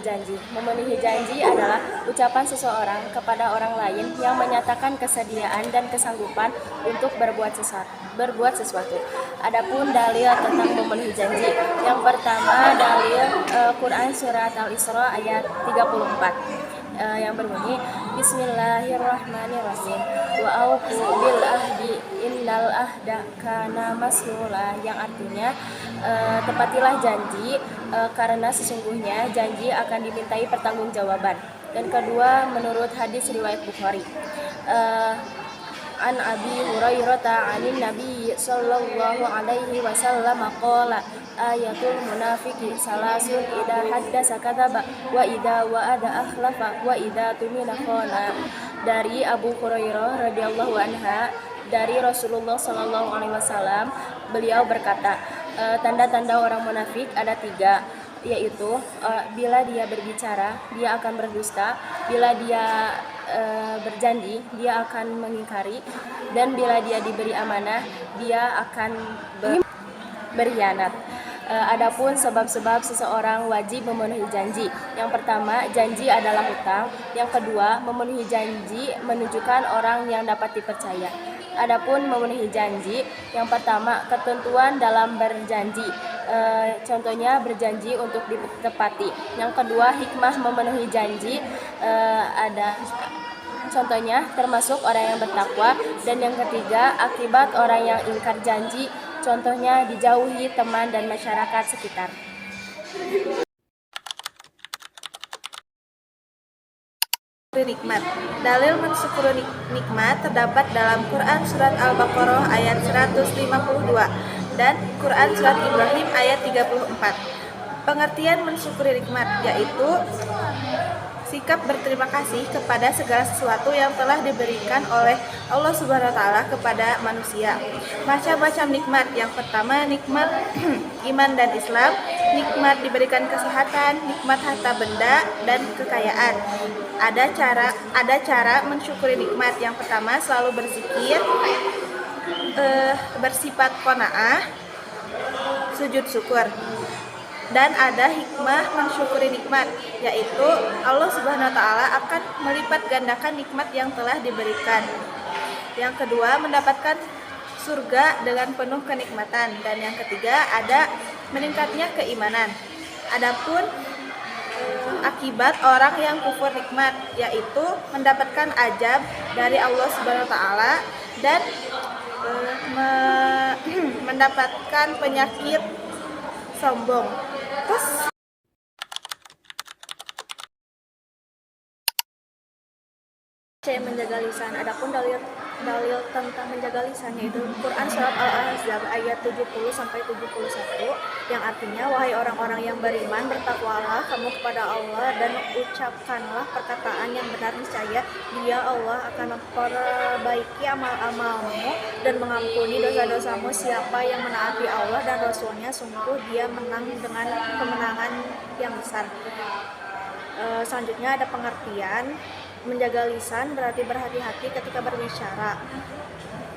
memenuhi janji. Memenuhi janji adalah ucapan seseorang kepada orang lain yang menyatakan kesediaan dan kesanggupan untuk berbuat sesuatu. Adapun dalil tentang memenuhi janji. Yang pertama dalil Quran surat Al-Isra ayat 34. Yang berbunyi Bismillahirrahmanirrahim wa aufu bil ahdi innal ahda kana mas'ula, yang artinya tepatilah janji karena sesungguhnya janji akan dimintai pertanggungjawaban. Dan kedua, menurut hadis riwayat Bukhari, An Abi Hurairah anin Nabi sallallahu alaihi wasallam qala ayatul munafiqi salasun idza haddasa kadzaba wa idza wa'ada akhlafa wa idza tumina khana. Dari Abu Hurairah radhiyallahu anha dari Rasulullah sallallahu alaihi wasallam, beliau berkata, tanda-tanda orang munafik ada 3, yaitu bila dia berbicara dia akan berdusta, bila dia berjanji dia akan mengingkari, dan bila dia diberi amanah dia akan berkhianat. Adapun sebab-sebab seseorang wajib memenuhi janji. Yang pertama, janji adalah hutang. Yang kedua, memenuhi janji menunjukkan orang yang dapat dipercaya. Adapun memenuhi janji, yang pertama, ketentuan dalam berjanji. Contohnya berjanji untuk ditepati. Yang kedua, hikmah memenuhi janji ada contohnya termasuk orang yang bertakwa. Dan yang ketiga, akibat orang yang ingkar janji, contohnya dijauhi teman dan masyarakat sekitar. Nikmat. Dalil mensyukuri nikmat terdapat dalam Quran surat Al-Baqarah ayat 152 dan Quran surat Ibrahim ayat 34. Pengertian mensyukuri nikmat yaitu sikap berterima kasih kepada segala sesuatu yang telah diberikan oleh Allah Subhanahu wa taala kepada manusia. Macam-macam nikmat. Yang pertama, nikmat iman dan Islam, nikmat diberikan kesehatan, nikmat harta benda dan kekayaan. Ada cara mensyukuri nikmat. Yang pertama, selalu berzikir, bersifat qanaah, sujud syukur. Dan ada hikmah mensyukuri nikmat, yaitu Allah Subhanahu wa taala akan melipat gandakan nikmat yang telah diberikan. Yang kedua, mendapatkan surga dengan penuh kenikmatan. Dan yang ketiga, ada meningkatnya keimanan. Adapun akibat orang yang kufur nikmat, yaitu mendapatkan azab dari Allah Subhanahu wa taala dan mendapatkan penyakit sombong. Menjaga lisan. Adapun dalil tentang menjaga lisan yaitu Quran surat Al-Ahzab ayat 70 sampai 71, yang artinya, wahai orang-orang yang beriman, bertakwalah kamu kepada Allah dan ucapkanlah perkataan yang benar, niscaya Dia Allah akan memperbaiki amal-amalmu dan mengampuni dosa-dosamu. Siapa yang menaati Allah dan Rasulnya, sungguh dia menang dengan kemenangan yang besar. Selanjutnya ada pengertian. Menjaga lisan berarti berhati-hati ketika berbicara.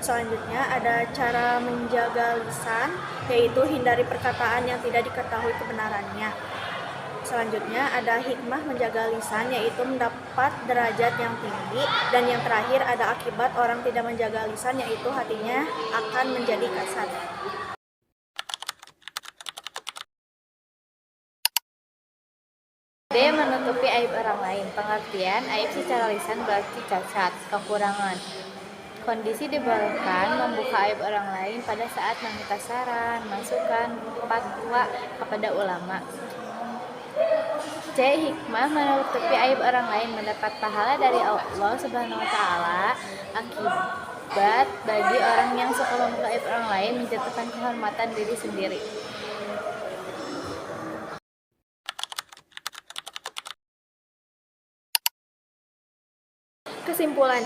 Selanjutnya ada cara menjaga lisan, yaitu hindari perkataan yang tidak diketahui kebenarannya. Selanjutnya ada hikmah menjaga lisan, yaitu mendapat derajat yang tinggi. Dan yang terakhir ada akibat orang tidak menjaga lisan, yaitu hatinya akan menjadi kasar. D. Menutupi aib orang lain. Pengertian, aib secara lisan berarti cacat, kekurangan. Kondisi dibolehkan membuka aib orang lain pada saat meminta saran, masukan, fatwa kepada ulama. C. Hikmah menutupi aib orang lain, mendapat pahala dari Allah Subhanahu wa taala. Akibat bagi orang yang suka membuka aib orang lain menjatuhkan kehormatan diri sendiri. Kesimpulan,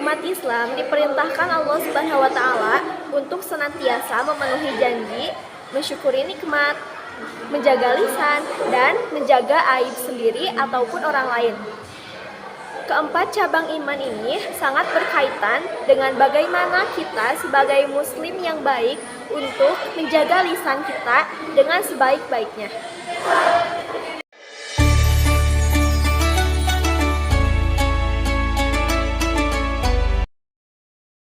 umat Islam diperintahkan Allah Subhanahu wa taala untuk senantiasa memenuhi janji, mensyukuri nikmat, menjaga lisan, dan menjaga aib sendiri ataupun orang lain. Keempat cabang iman ini sangat berkaitan dengan bagaimana kita sebagai muslim yang baik untuk menjaga lisan kita dengan sebaik-baiknya.